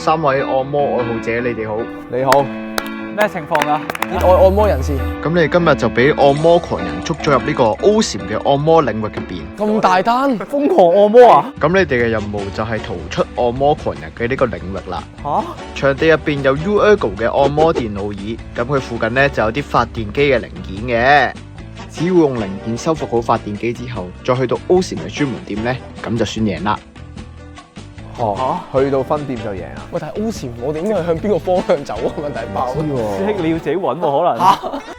3位按摩愛好者，你哋好。你好，咩情況啊？熱愛按摩人士，咁你哋今日就俾按摩狂人捉咗入呢個 O 禪嘅按摩領域入邊。咁大單，瘋狂按摩啊！咁你哋嘅任務就係逃出按摩狂人嘅呢個領域啦。嚇！場地入邊有 U-Ergo 嘅按摩電腦椅，咁佢附近呢就有啲發電機嘅零件嘅。只要用零件修復好發電機之後，再去到 O 禪嘅專門店呢，咁就算贏啦。去到分店就贏啊！喂，但係 O 禪，我哋應該係向邊個方向走啊？問題爆。師兄你要自己揾喎，可能。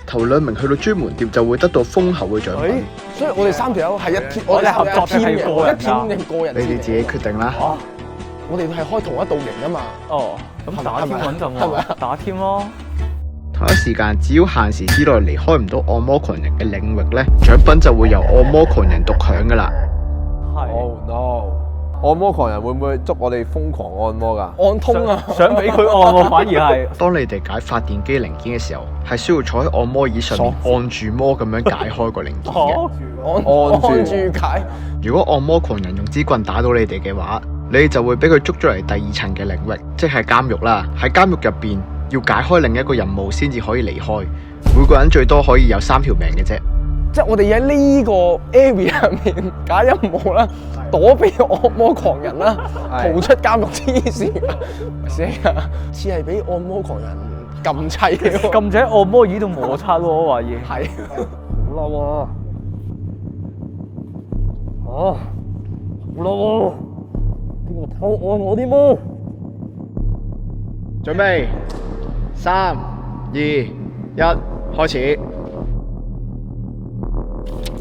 頭2名去到專門店就會得到豐厚嘅獎品。所以我哋3條友係一 team，我哋合作定係個人㗎？一 team 定個人？你哋自己決定啦。我哋係開同一道營㗎嘛。哦，咁打添穩陣喎，打添咯。同一時間，只要限時之內離開唔到按摩狂人嘅領域呢，獎品就會由按摩狂人獨享噶啦。係。Oh no！按摩狂人會唔會捉我哋瘋狂按摩㗎？按通啊！想俾佢按喎，反而係。當你哋解發電機零件嘅時候，係需要坐喺按摩椅上面按住摩咁樣解開個零件嘅。按住解。如果按摩狂人用支棍打到你哋嘅話，你哋就會俾佢捉咗嚟第2層嘅領域，即係監獄啦。喺監獄入邊要解開另一個任務先至可以離開，每個人最多可以有3條命嘅啫。即係我哋喺呢個 area 入面解任務啦，躲避按摩狂人啦，逃出監獄黐線啊！死啊！似係俾按摩狂人撳砌嘅喎，撳住喺按摩椅度摩擦喎，我懷疑。係。好啦喎！好啦喎！邊個偷按我啲摩？準備，3、2、1，開始。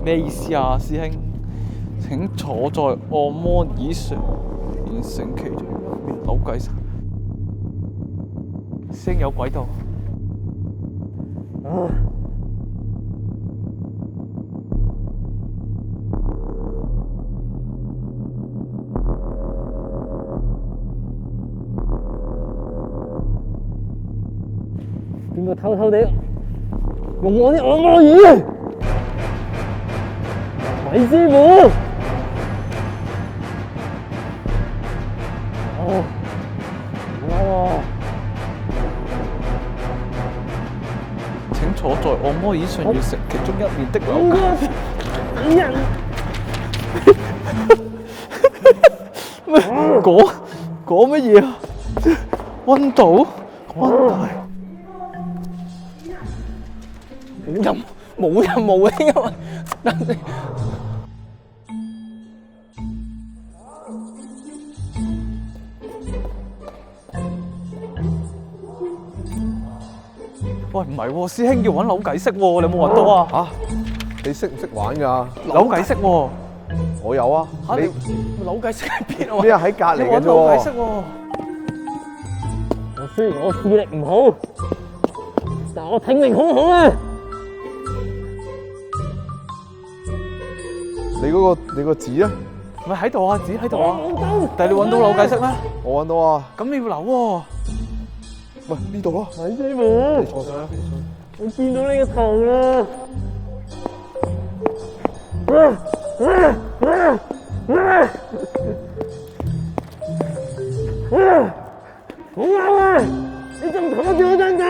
咩意思啊，師兄？請坐在按摩椅上，變成其中一邊扭計。師兄有軌道。邊個偷偷地用我啲按摩椅？米師傅，請坐在按摩椅上，完成其中一面的扭計。講乜嘢啊？溫度？溫大？冇任務嘅，因為等陣。喂，唔係喎，師兄要揾扭計骰喎，你有冇揾到啊？嚇！你識唔識玩㗎？扭計骰喎。我有啊。嚇你扭計骰喺邊啊？咩啊？喺隔離嘅啫你揾扭計骰喎。我雖然我視力唔好，但我聽力好好啊！你個紙啊？咪喺度啊，紙喺度啊。但係你揾到扭計骰咩？我揾到啊。咁你要扭喎。喂，呢度咯。米師傅，你坐上啦。我見到你個頭啦。好啱啊！你仲坐住我張凳？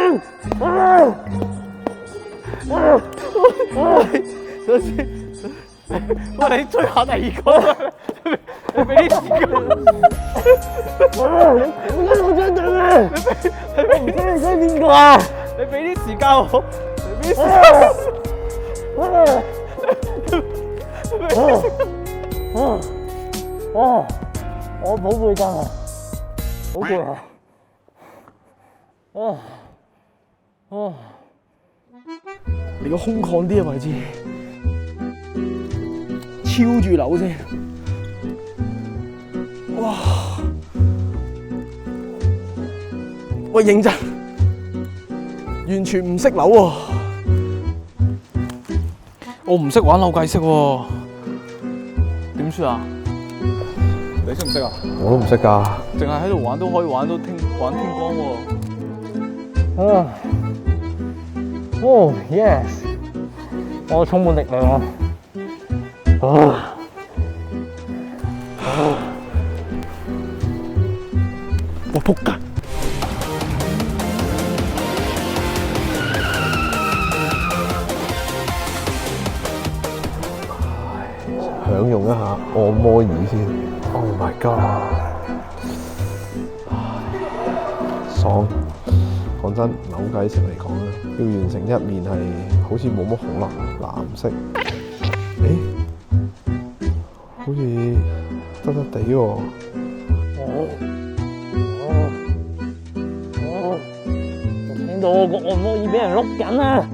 喂，你追下第2個，你俾啲時間。你坐我張凳啊！我唔知你追邊個啊！你俾啲時間我，你俾啲時間。我寶貝真啊，好攰啊！你個空曠啲嘅位置，超住樓先。哇！喂，認真，完全唔識扭喎。我唔識玩扭計骰喎，點算啊？你識唔識啊？我都唔識㗎。淨係喺度玩都可以玩到天光喎。Yes， 我充滿力量啊！我仆街。享用一下按摩椅先。Oh my god！ 爽！講真，扭計食嚟講咧，要完成一面係好似冇乜可能。藍色，好似得地喎。我聽到我個按摩椅俾人碌緊啊！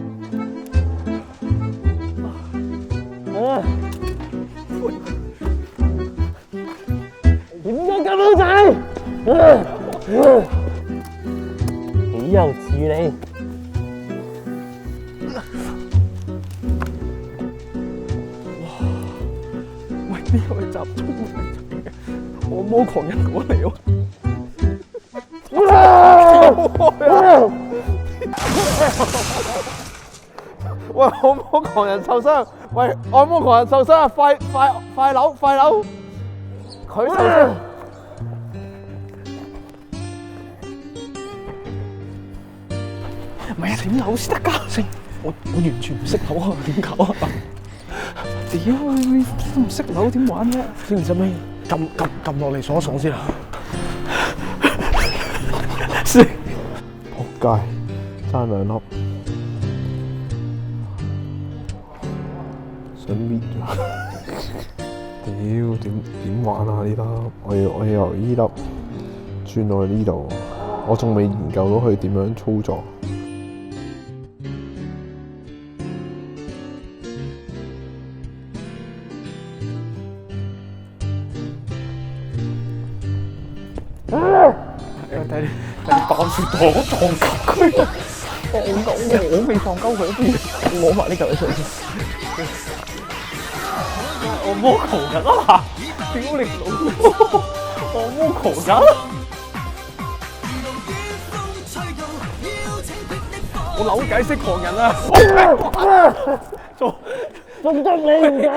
點解咁好睇？豈有此理！喂，呢個係集中按摩狂人過嚟喎！喂，按摩狂人受傷！喂，按摩狂人受傷啊！快扭！佢受傷。唔係啊，點扭先得㗎？我完全唔識扭啊，點搞啊？屌，你都唔識扭點玩啫？知唔知咩？撳落嚟爽一爽先啊！仆街，爭2粒，想搣咗。屌，點玩啊呢粒？我要由呢粒轉落去呢度，我仲未研究到佢點樣操作。睇你爆住糖撞鳩佢，我未撞鳩佢，不如攞埋呢嚿嘢出嚟先。按摩狂人啊！屌你老母！按摩狂人！我扭計識狂人啊！仲得你唔搞？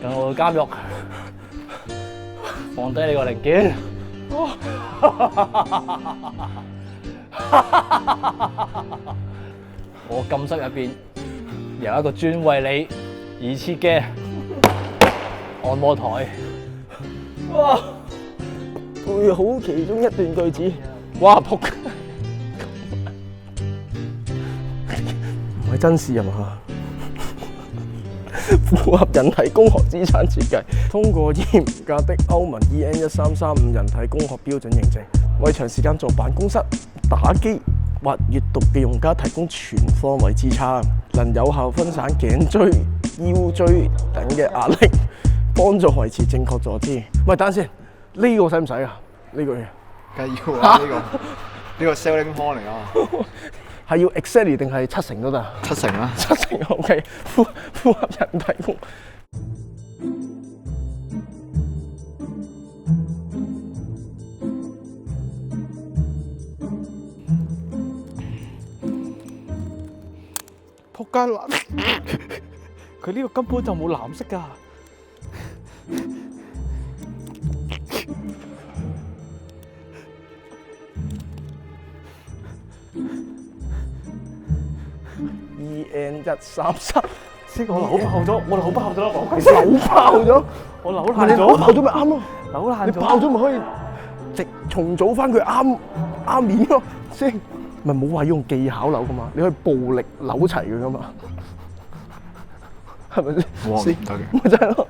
等我去監獄，放低你個零件。我禁室入邊有一個專為你而設嘅按摩台。哇！背好其中一段句子，哇仆！唔係真事啊嘛？符合人體工學資產設計，通過嚴格的歐盟 EN1335 人體工學標準認證，為長時間坐辦公室、打機或閱讀嘅用家提供全方位支撐，能有效分散頸椎、腰椎等嘅壓力，幫助維持正確坐姿。喂，等陣先，呢個使唔使啊？呢個嘢梗係要啦，呢個 selling point 嚟啊！係要 exactly 定係70%都得？70%啦，70%OK，符合人體工。仆街藍，佢呢個根本就冇藍色㗎。EN133，先我扭爆咗，我扭爆咗，扭爆咗，我扭咪你爛咗，扭爆咗咪啱咯？扭爛咗，你爆咗咪可以重組翻佢啱面咯，先咪冇話用技巧扭噶嘛，你可以暴力扭齊佢噶嘛，係咪先？哇，唔得嘅，咪就係咯。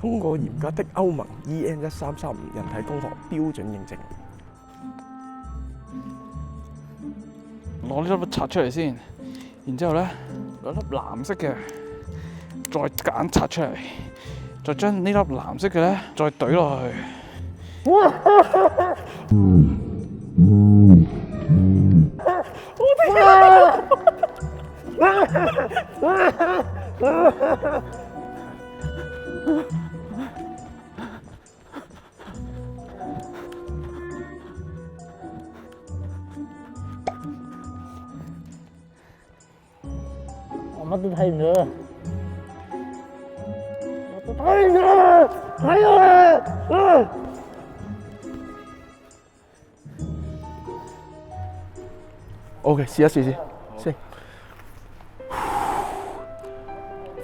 通過嚴格的歐盟 EN1335 人體工學標準認證。攞呢粒刷出嚟先，然之後咧攞粒藍色嘅，再揀刷出嚟，再將呢粒藍色嘅咧再懟落去。我乜都睇唔到，我睇唔到，睇到啦！OK， 試一試先，試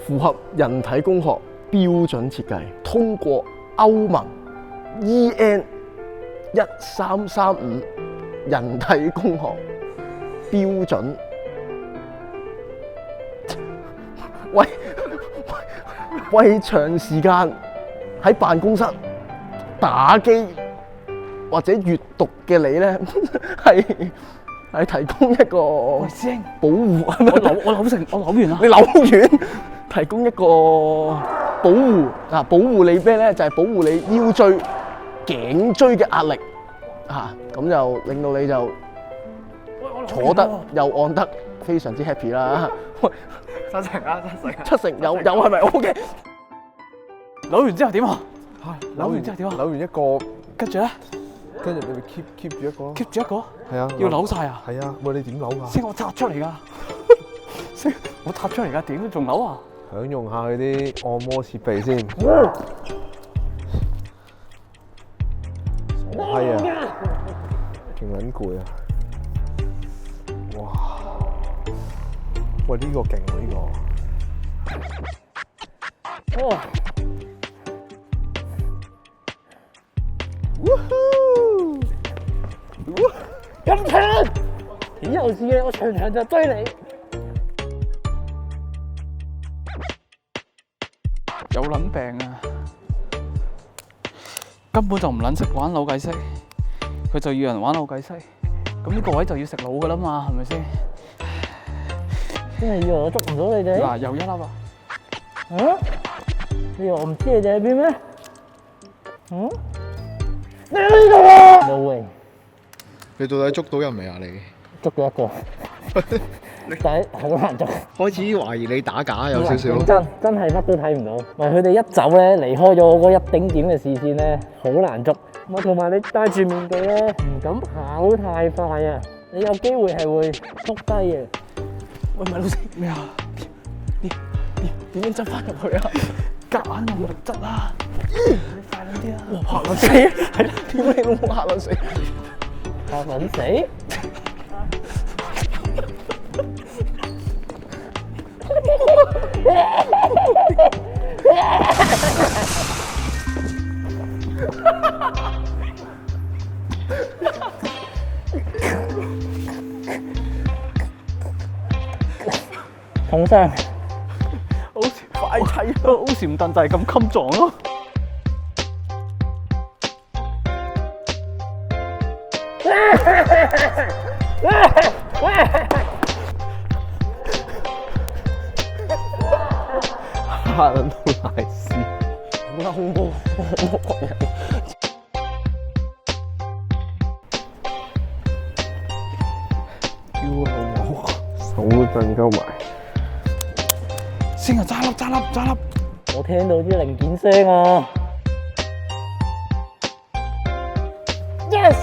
符合人體工學標準設計，通過歐盟 EN1335人體工學標準。為長時間喺辦公室打機或者閱讀嘅你咧，係提供一個喂，師兄，保護。我扭完啦。你扭完，提供一個保護啊！保護你咩咧？就係保護你腰椎、頸椎嘅壓力啊！咁就令到你就坐得又按得非常之 happy 啦。喂，七成有係咪 OK？扭完之後點啊？扭完之後點啊？扭完一個，跟住咧跟住你咪 keep 住一個咯。 ，keep 住一個，係啊，要扭晒啊！係啊，喂，你點扭㗎？先我拆出嚟㗎，先我拆出嚟㗎，點仲扭啊？享用下佢啲按摩設備先。傻閪啊！勁撚攰啊！哇！喂，呢個勁喎，呢個。哦，咁長，點有事嘅？我場場就追你。有撚病啊！根本就唔撚識玩扭計骰，佢就要人玩扭計骰，咁呢個位就要食腦㗎啦嘛，係咪先？真係以為我捉唔到你哋？嗱，又一粒啊！啊？你以為我唔知你哋喺邊咩？嗯？你喺呢度啊！No way！你到底捉到人未啊？你捉咗一個，但係好難捉。開始懷疑你打假有少少。真係乜都睇唔到。喂，佢哋一走咧，離開咗我嗰一丁點嘅視線咧，好難捉。我同埋你戴住面具咧，唔敢跑太快啊！你有機會係會撲低嘅。喂，咪老師咩啊？點樣執翻入去啊？夾硬用力質啦！你快啲啲啊！嚇撚死！係啦，點解你老母嚇撚死？嚇撚死！重傷，好似快砌咯，好似唔燉就係咁襟撞咯。嚇撚到賴屎！好恐怖，恐怖狂人。叫我手都震鳩埋。先啊，揸粒！我聽到啲零件聲啊 ！Yes，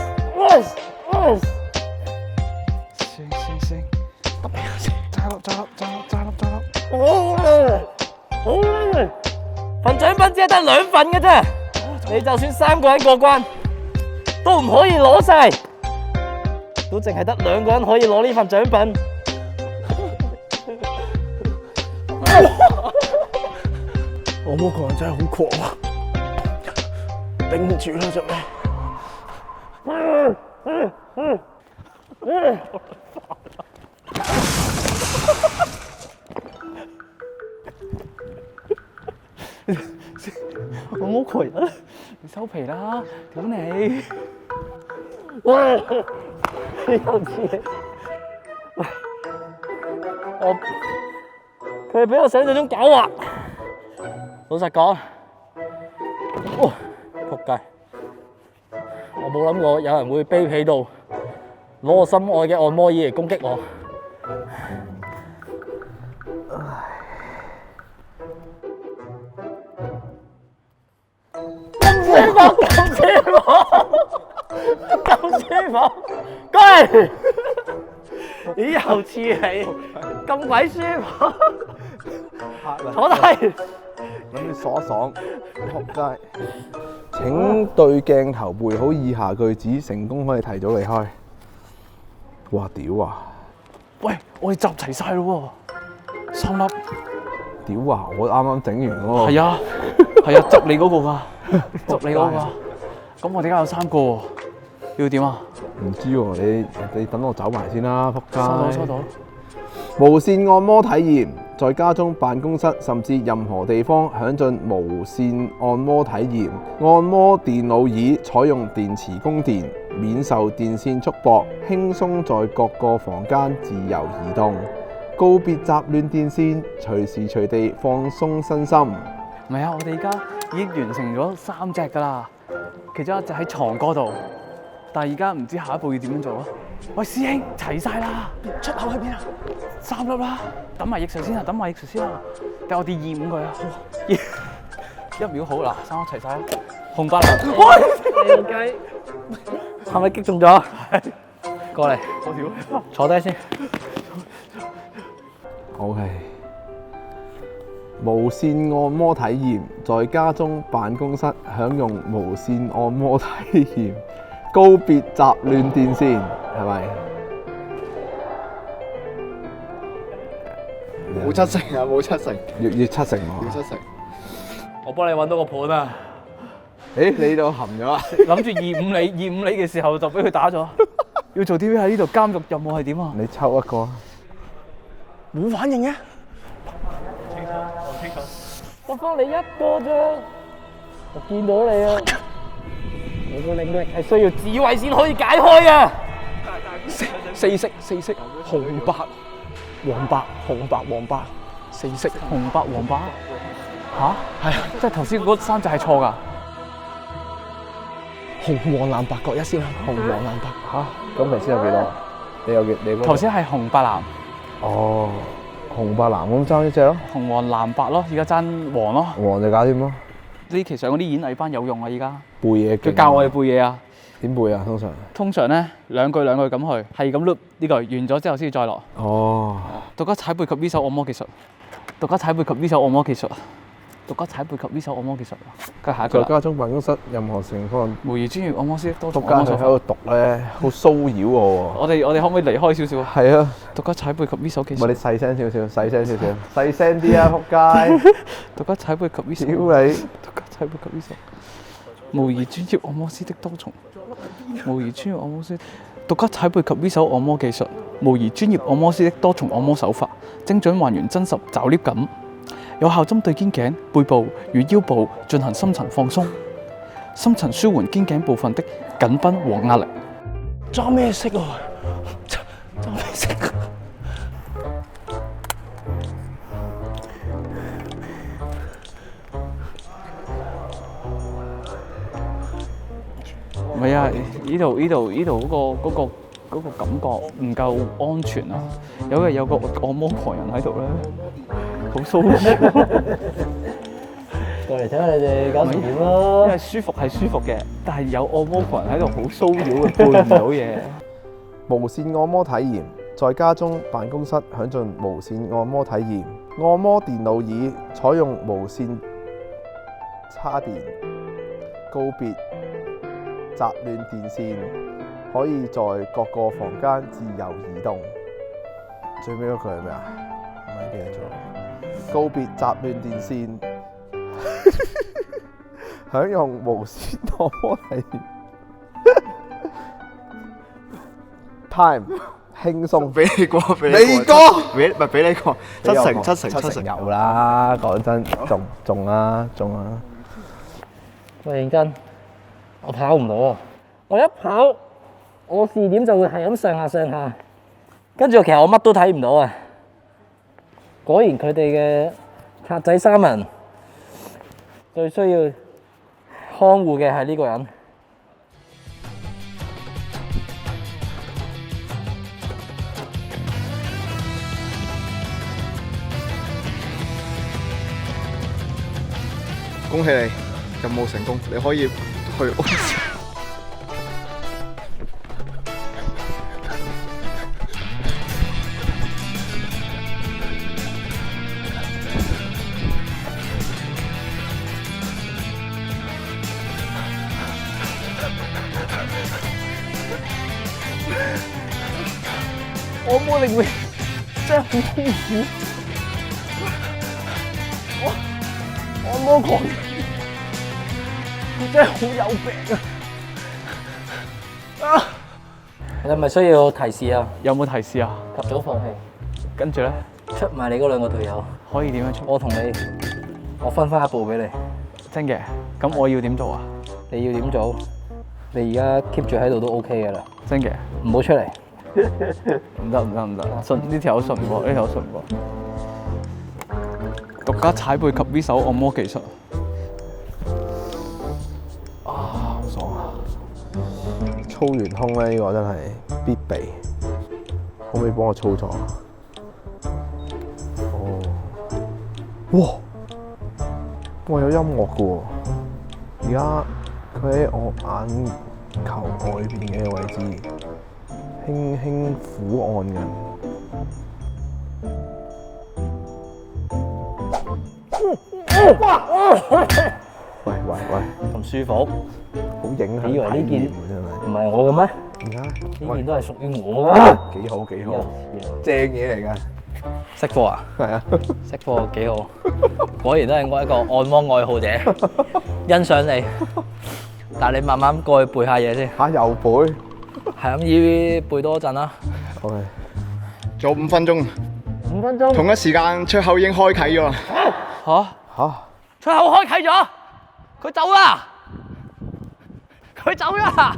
先，揸粒！好啦，份獎品只係得2份嘅啫，你就算3個人過關，都唔可以攞晒，都淨係得2個人可以攞呢份獎品。我嗰個人真係好狂啊！頂唔住啦，隻咩？我冇攰啦，你收皮啦，屌你！你又知嘅？喂，佢係比我想象中狡猾。老實講，仆街！我冇諗過有人會卑鄙到攞我心愛嘅按摩椅嚟攻擊我。咁舒服，乖！咦，又似你咁鬼舒服，坐低。諗住爽一爽，仆街！請對鏡頭背好以下句子，成功可以提早離開。哇！屌啊！喂，我哋集齊晒咯喎，3粒。屌啊！我啱啱整完嗰個。係啊，係啊，執你嗰個㗎，執你嗰個㗎。咁我哋而家有3個喎，要點啊？唔知喎，你等我走埋先啦，仆街。收到。無線按摩體驗，在家中、辦公室甚至任何地方享盡無線按摩體驗。按摩電腦椅採用電池供電，免受電線束縛，輕鬆在各個房間自由移動。告別雜亂電線，隨時隨地放鬆身心。唔係啊，我哋而家已經完成咗3隻㗎啦，其中一隻喺床嗰度，但係而家唔知下一步要點樣做啊！喂，師兄，齊晒啦，出口喺邊啊？3粒啦，等埋翼術先啊，等埋翼術先啊，等我哋2、5佢啊，好，1秒好嗱，3粒齊晒啦，紅白藍，喂，雞，係咪擊中咗？過嚟，好少，坐低先。OK， 無線按摩體驗，在家中、辦公室享用無線按摩體驗，告別雜亂電線，係咪？冇7成啊，冇7成，要7成喎。要7成。我幫你揾到個盤啊！誒，你度含咗啊？諗住2-5厘嘅時候就俾佢打咗，要做啲咩喺呢度監獄任務係點啊？你抽一個。冇反應嘅。我幫你一個啫，我見到你啊！我個領域係需要智慧先可以解開嘅。四色，紅白黃白，紅白黃白，4色。紅白黃白吓？係啊，即係頭先嗰3隻係錯㗎。紅黃藍白各一先啦，紅黃藍白。嚇，咁頭先有幾多？你有幾？你嗰個頭先係紅白藍，哦，紅白藍咁爭一隻咯，紅黃藍白咯，而家爭黃咯。黃就搞掂咯。呢期上嗰啲演藝班有用啊！而家背嘢勁啊佢教我哋背嘢啊。點背啊？通常通常咧兩句咁去，係咁 loop 呢句，完咗之後先至再落。哦，獨家踩背及呢手按摩技術，獨家踩背及呢手按摩技術，獨家踩背及呢手按摩技術。跟住下一句啦。在家中、辦公室任何情況，無疑專業按摩師多仆種按摩手法。街佢喺度讀咧，好騷擾我我哋可唔可以離開少少啊？喎。係啊，獨家踩背及呢手技術。唔係你細聲少少，細聲少少，細聲啲啊！仆街，獨家踩背及呢手。屌你！獨家踩背及呢手。無疑專業按摩師的多重，無疑專業按摩師，獨家踩背及呢手按摩技術，無疑專業按摩師的多重按摩手法，精準還原真實抓捏感，有效針對肩頸、背部與腰部進行深層放鬆，深層舒緩肩頸部分的緊繃和壓力。揸咩色啊？揸咩色？唔係啊，呢度嗰個感覺唔夠安全啊！有個按摩狂人喺度咧，好騷擾。過嚟睇下你哋搞成點因咯為。舒服係舒服嘅，但係有按摩狂人喺度好騷擾嘅，背唔到嘢。無線按摩體驗，在家中、辦公室享盡無線按摩體驗。按摩電腦椅採用無線插電，告別雜亂電線，可以在各個房間自由移動。最尾嗰句係咩啊？唔係記得咗。告別雜亂電線，享用無線按摩體驗。Time 輕鬆，俾你過，俾你過，俾唔係俾你過，7成有啦，講真，中啦，中啦。喂，認真，我跑唔到啊！我一跑，我視點就會係咁上下，跟住其實我乜都睇唔到啊！果然佢哋嘅賊仔3人最需要看護嘅係呢個人。恭喜你，任務成功，你可以去屋企。按摩領域真係好痛苦。按摩狂人，佢真係好有病啊！你係咪需要提示啊？有冇提示啊？及早放棄，跟住咧，出埋你嗰兩個隊友，可以點樣出？我同你，我分翻一步俾你。真嘅，咁我要點做啊？你要點做？你而家 keep 住喺度都 OK 嘅啦，真嘅，唔好出嚟。唔得，信呢條友信唔過，呢條友信唔過。獨家踩背及 V 手按摩技術。好爽啊！操完胸咧，呢個真係必備。可唔可以幫我操作？哦，哇！我有音樂嘅喎。而家佢喺我眼球外邊嘅位置，輕輕撫按緊。喂，咁舒服，好影響你以為呢件體驗喎真係。唔係我嘅咩？而家呢件都係屬於我嘅。幾好，正嘢嚟㗎。識貨啊？係啊，識貨幾好，果然都係我一個按摩愛好者，欣賞你。但係你慢慢過去背下嘢先，嚇又背係咁依背多陣啦。 ，OK。仲有5分鐘， 5分鐘，同一時間出口已經開啟咗啦。嚇！出口開啟咗，佢走啦，佢走啦。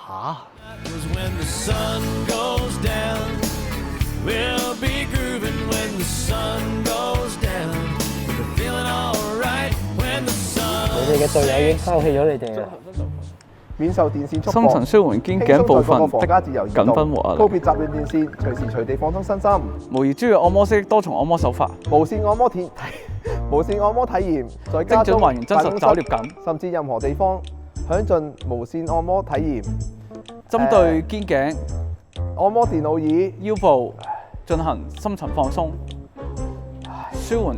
嚇！ 'Cause when the sun goes down, we'll be grooving when the sun goes down. We're feeling alright when the sun. 你哋嘅隊友已經拋棄咗你哋啦。免受電線束深層舒緩肩頸部分房間自由移動緊繃和壓告力。別雜亂電線，隨時隨地放鬆身心。模擬專業按摩式多重按摩手法，無線按摩體驗，在家中精準還原真實辦公室找獵感。甚至任何地方，享盡無線按摩體驗。針對肩頸、按摩電腦椅，腰部進行深層放鬆，舒緩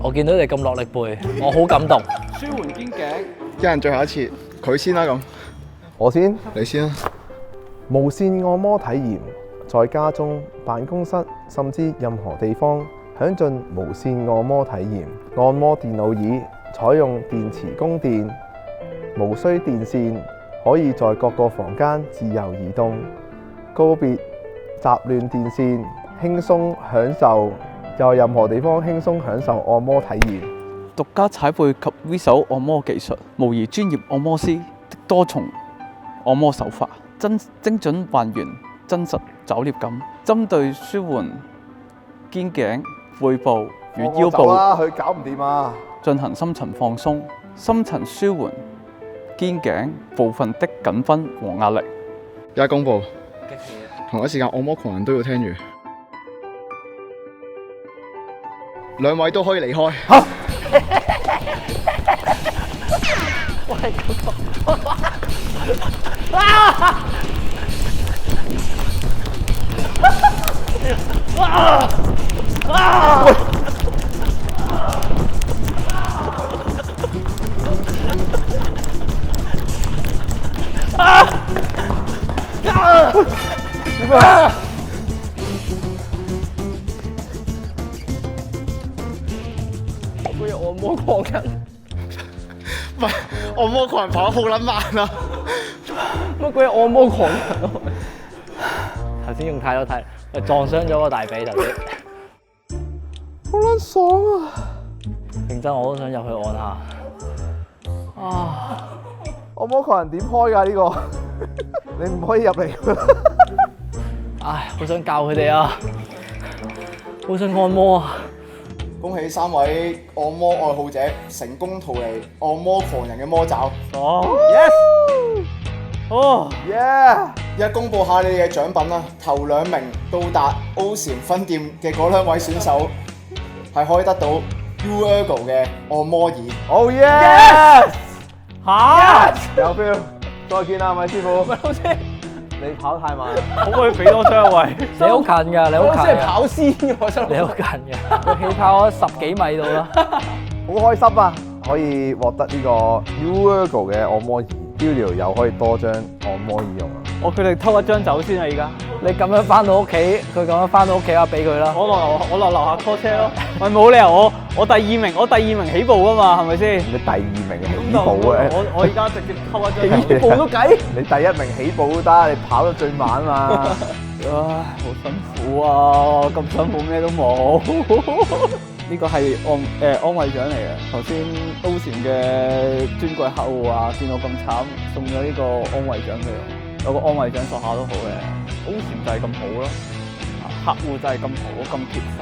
我見到你咁落力背，我好感動。舒緩肩頸。一人最後一次，佢先啦咁，我先。你先啦。無線按摩體驗，在家中、辦公室甚至任何地方，享盡無線按摩體驗。按摩電腦椅採用電池供電，無需電線，可以在各個房間自由移動，告別雜亂電線，輕鬆享受，在任何地方輕鬆享受按摩體驗。獨家踩背及 V 手按摩技術，模擬專業按摩師的多重按摩手法，精準還原真實找獵感，針對舒緩肩頸、背部與腰部佢搞唔掂啊！進行深層放鬆，深層舒緩肩頸部分的緊繃和壓力。而家公佈，同一時間按摩狂人都要聽住，兩位都可以離開。佢有按摩狂人，唔係按摩狂人跑得好撚慢啊！乜鬼按摩狂人？頭先用太多體，我撞傷咗個大髀頭先。好撚爽啊！認真我都想入去按下。啊！按摩狂人點開㗎呢個？你唔可以入嚟㗎。唉，好想教佢哋啊！好想按摩啊！恭喜3位按摩愛好者成功逃離按摩狂人嘅魔爪。哦，耶！而家公佈下你哋嘅獎品啦，頭2名到達 Ocean 分店嘅嗰2位選手係可以得到 Uergo 嘅按摩椅。Oh yes！嚇！有 feel，再見啦，米師傅。喂，老師，你跑太慢。可唔可以俾多張位？你好近㗎，你好近㗎，老師係跑先嘅喎，真你好近㗎，佢起跑咗10幾米度啦。好開心啊！可以獲得呢個 Uergo 嘅按摩椅，Julio 又可以多張按摩椅用啊！我決定偷一張走先啊！而家。你咁樣翻到屋企，佢咁樣翻到屋企啊，俾佢啦。我落樓下 call 車咯。喂，冇理由我第二名起步噶嘛，係咪先？你第二名起步啊！我而家直接溝一張起步都計。你第一名起步都得，你跑得最慢嘛。唉，好辛苦啊！咁辛苦咩都冇。呢個係安慰獎嚟嘅。頭先都禪嘅尊貴客戶啊，見我咁慘，送咗呢個安慰獎俾我。有個安慰獎索下都好嘅。都禪就係咁好咯，客戶就係咁好，咁貼心。